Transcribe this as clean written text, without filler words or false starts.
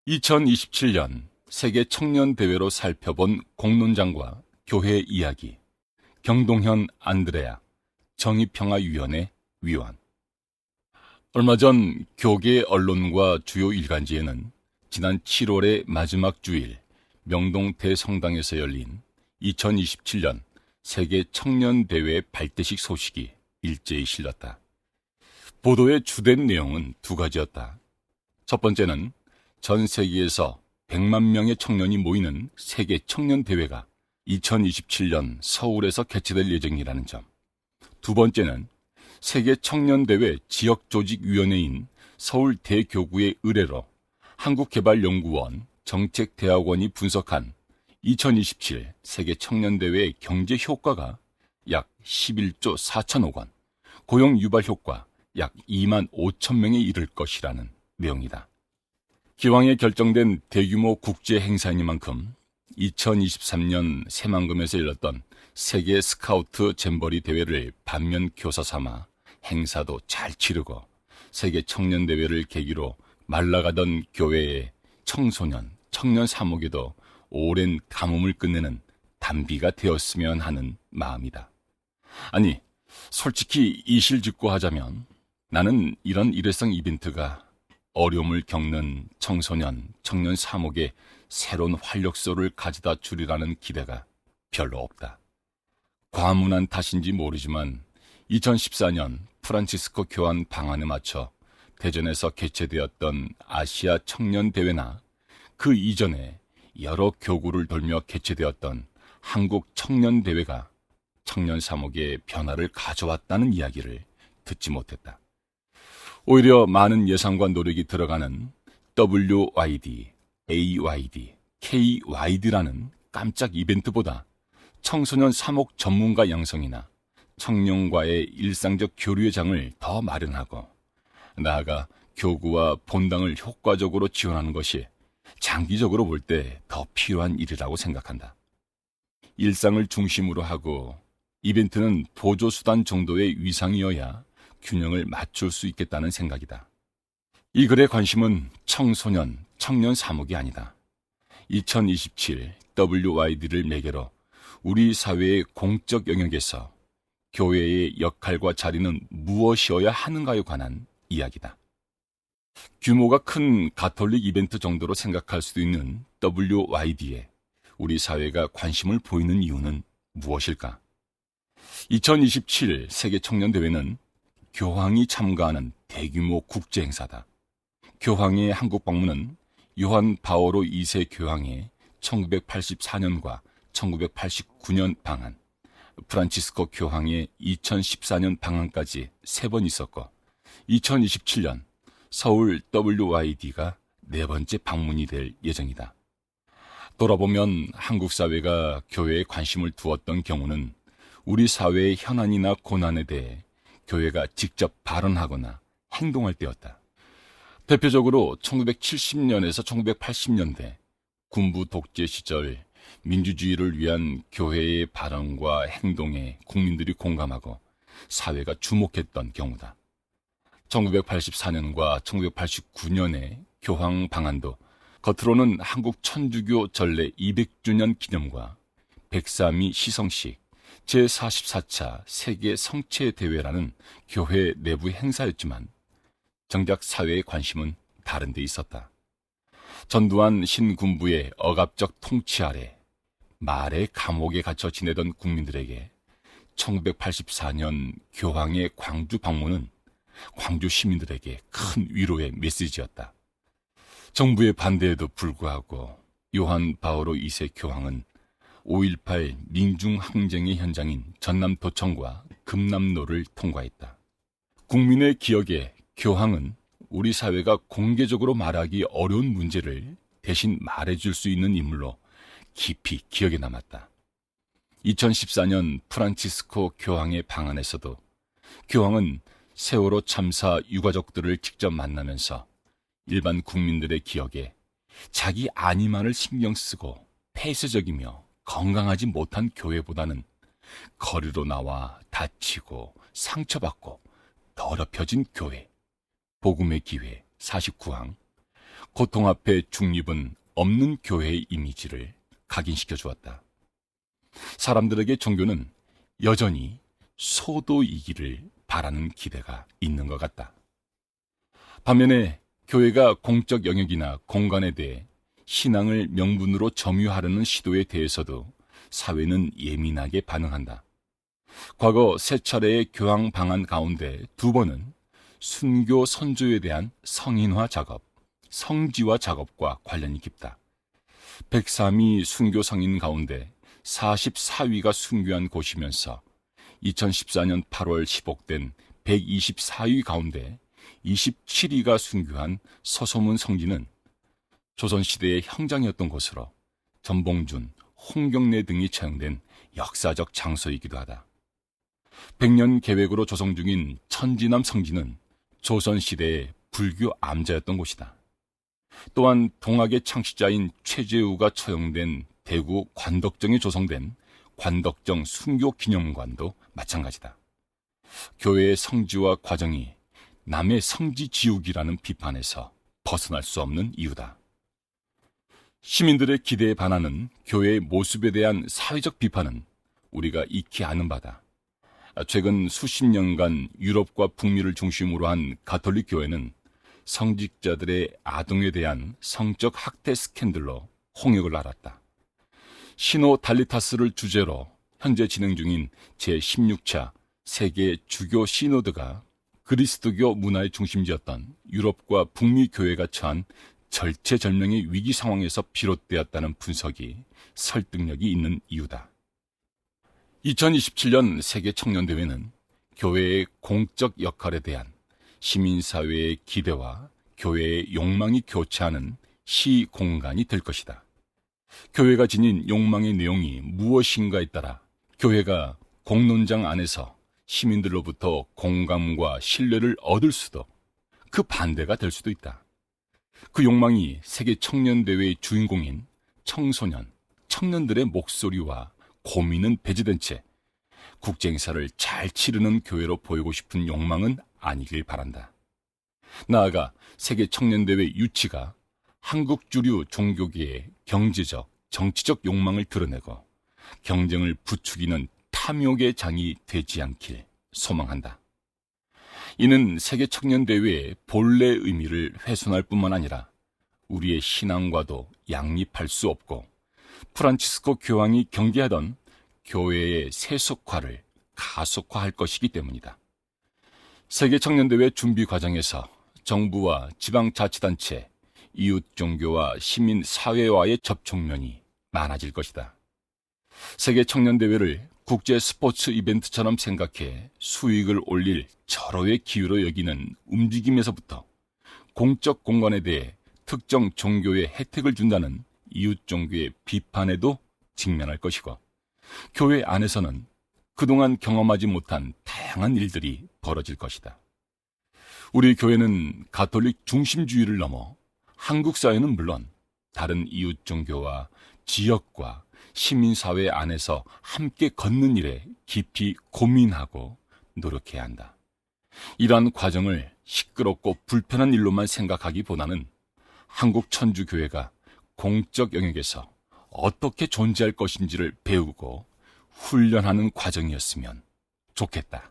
2027년 세계 청년 대회로 살펴본 공론장과 교회 이야기. 경동현 안드레아 정의평화위원회 위원. 얼마 전 교계 언론과 주요 일간지에는 지난 7월의 마지막 주일 명동 대성당에서 열린 2027년 세계 청년 대회 발대식 소식이 일제히 실렸다. 보도의 주된 내용은 두 가지였다. 첫 번째는 전 세계에서 100만 명의 청년이 모이는 세계 청년 대회가 2027년 서울에서 개최될 예정이라는 점. 두 번째는 세계 청년 대회 지역조직위원회인 서울대교구의 의뢰로 한국개발연구원 정책대학원이 분석한 2027 세계 청년 대회의 경제 효과가 약 11조 4천억 원, 고용 유발 효과 약 2만 5천 명에 이를 것이라는 내용이다. 기왕에 결정된 대규모 국제 행사이니만큼 2023년 새만금에서 열렸던 세계 스카우트 잼버리 대회를 반면 교사 삼아 행사도 잘 치르고 세계 청년 대회를 계기로 말라가던 교회의 청소년, 청년 사목에도 오랜 가뭄을 끝내는 단비가 되었으면 하는 마음이다. 아니, 솔직히 이실직고하자면 나는 이런 일회성 이벤트가 어려움을 겪는 청소년, 청년 사목에 새로운 활력소를 가져다 주리라는 기대가 별로 없다. 과문한 탓인지 모르지만 2014년 프란치스코 교황 방안에 맞춰 대전에서 개최되었던 아시아 청년 대회나 그 이전에 여러 교구를 돌며 개최되었던 한국 청년 대회가 청년 사목의 변화를 가져왔다는 이야기를 듣지 못했다. 오히려 많은 예산과 노력이 들어가는 WYD, AYD, KYD라는 깜짝 이벤트보다 청소년 사목 전문가 양성이나 청년과의 일상적 교류의 장을 더 마련하고 나아가 교구와 본당을 효과적으로 지원하는 것이 장기적으로 볼 때 더 필요한 일이라고 생각한다. 일상을 중심으로 하고 이벤트는 보조수단 정도의 위상이어야 균형을 맞출 수 있겠다는 생각이다. 이 글의 관심은 청소년, 청년 사목이 아니다. 2027 WYD를 매개로 우리 사회의 공적 영역에서 교회의 역할과 자리는 무엇이어야 하는가에 관한 이야기다. 규모가 큰 가톨릭 이벤트 정도로 생각할 수도 있는 WYD에 우리 사회가 관심을 보이는 이유는 무엇일까? 2027 세계 청년 대회는 교황이 참가하는 대규모 국제 행사다. 교황의 한국 방문은 요한 바오로 2세 교황의 1984년과 1989년 방한, 프란치스코 교황의 2014년 방한까지 3번 있었고 2027년 서울 WYD가 4번째 방문이 될 예정이다. 돌아보면 한국 사회가 교회에 관심을 두었던 경우는 우리 사회의 현안이나 고난에 대해 교회가 직접 발언하거나 행동할 때였다. 대표적으로 1970년에서 1980년대 군부 독재 시절 민주주의를 위한 교회의 발언과 행동에 국민들이 공감하고 사회가 주목했던 경우다. 1984년과 1989년의 교황 방한도 겉으로는 한국 천주교 전래 200주년 기념과 103위 시성식 제44차 세계 성체 대회라는 교회 내부 행사였지만 정작 사회의 관심은 다른 데 있었다. 전두환 신군부의 억압적 통치 아래 말의 감옥에 갇혀 지내던 국민들에게 1984년 교황의 광주 방문은 광주 시민들에게 큰 위로의 메시지였다. 정부의 반대에도 불구하고 요한 바오로 2세 교황은 5.18 민중항쟁의 현장인 전남도청과 금남로를 통과했다. 국민의 기억에 교황은 우리 사회가 공개적으로 말하기 어려운 문제를 대신 말해줄 수 있는 인물로 깊이 기억에 남았다. 2014년 프란치스코 교황의 방한에서도 교황은 세월호 참사 유가족들을 직접 만나면서 일반 국민들의 기억에 자기 안위만을 신경 쓰고 폐쇄적이며 건강하지 못한 교회보다는 거리로 나와 다치고 상처받고 더럽혀진 교회, 복음의 기회 49항, 고통 앞에 중립은 없는 교회의 이미지를 각인시켜 주었다. 사람들에게 종교는 여전히 소도이기를 바라는 기대가 있는 것 같다. 반면에 교회가 공적 영역이나 공간에 대해 신앙을 명분으로 점유하려는 시도에 대해서도 사회는 예민하게 반응한다. 과거 3차례의 교황 방한 가운데 2번은 순교 선조에 대한 성인화 작업, 성지화 작업과 관련이 깊다. 103위 순교 성인 가운데 44위가 순교한 곳이면서 2014년 8월 시복된 124위 가운데 27위가 순교한 서소문 성지는 조선시대의 형장이었던 곳으로 전봉준, 홍경래 등이 처형된 역사적 장소이기도 하다. 100년 계획으로 조성 중인 천지남 성지는 조선시대의 불교 암자였던 곳이다. 또한 동학의 창시자인 최재우가 처형된 대구 관덕정에 조성된 관덕정 순교 기념관도 마찬가지다. 교회의 성지화 과정이 남의 성지 지우기라는 비판에서 벗어날 수 없는 이유다. 시민들의 기대에 반하는 교회의 모습에 대한 사회적 비판은 우리가 익히 아는 바다. 최근 수십 년간 유럽과 북미를 중심으로 한 가톨릭 교회는 성직자들의 아동에 대한 성적 학대 스캔들로 홍역을 알았다. 시노 달리타스를 주제로 현재 진행 중인 제16차 세계 주교 시노드가 그리스도교 문화의 중심지였던 유럽과 북미 교회가 처한 절체절명의 위기 상황에서 비롯되었다는 분석이 설득력이 있는 이유다. 2027년 세계 청년대회는 교회의 공적 역할에 대한 시민사회의 기대와 교회의 욕망이 교차하는 시공간이 될 것이다. 교회가 지닌 욕망의 내용이 무엇인가에 따라 교회가 공론장 안에서 시민들로부터 공감과 신뢰를 얻을 수도, 그 반대가 될 수도 있다. 그 욕망이 세계 청년대회의 주인공인 청소년, 청년들의 목소리와 고민은 배제된 채 국제행사를 잘 치르는 교회로 보이고 싶은 욕망은 아니길 바란다. 나아가 세계 청년대회 유치가 한국 주류 종교계의 경제적, 정치적 욕망을 드러내고 경쟁을 부추기는 탐욕의 장이 되지 않길 소망한다. 이는 세계 청년대회의 본래 의미를 훼손할 뿐만 아니라 우리의 신앙과도 양립할 수 없고 프란치스코 교황이 경계하던 교회의 세속화를 가속화할 것이기 때문이다. 세계 청년대회 준비 과정에서 정부와 지방자치단체, 이웃 종교와 시민 사회와의 접촉면이 많아질 것이다. 세계 청년대회를 국제 스포츠 이벤트처럼 생각해 수익을 올릴 절호의 기회로 여기는 움직임에서부터 공적 공간에 대해 특정 종교에 혜택을 준다는 이웃 종교의 비판에도 직면할 것이고, 교회 안에서는 그동안 경험하지 못한 다양한 일들이 벌어질 것이다. 우리 교회는 가톨릭 중심주의를 넘어 한국 사회는 물론 다른 이웃 종교와 지역과 시민사회 안에서 함께 걷는 일에 깊이 고민하고 노력해야 한다. 이러한 과정을 시끄럽고 불편한 일로만 생각하기보다는 한국 천주교회가 공적 영역에서 어떻게 존재할 것인지를 배우고 훈련하는 과정이었으면 좋겠다.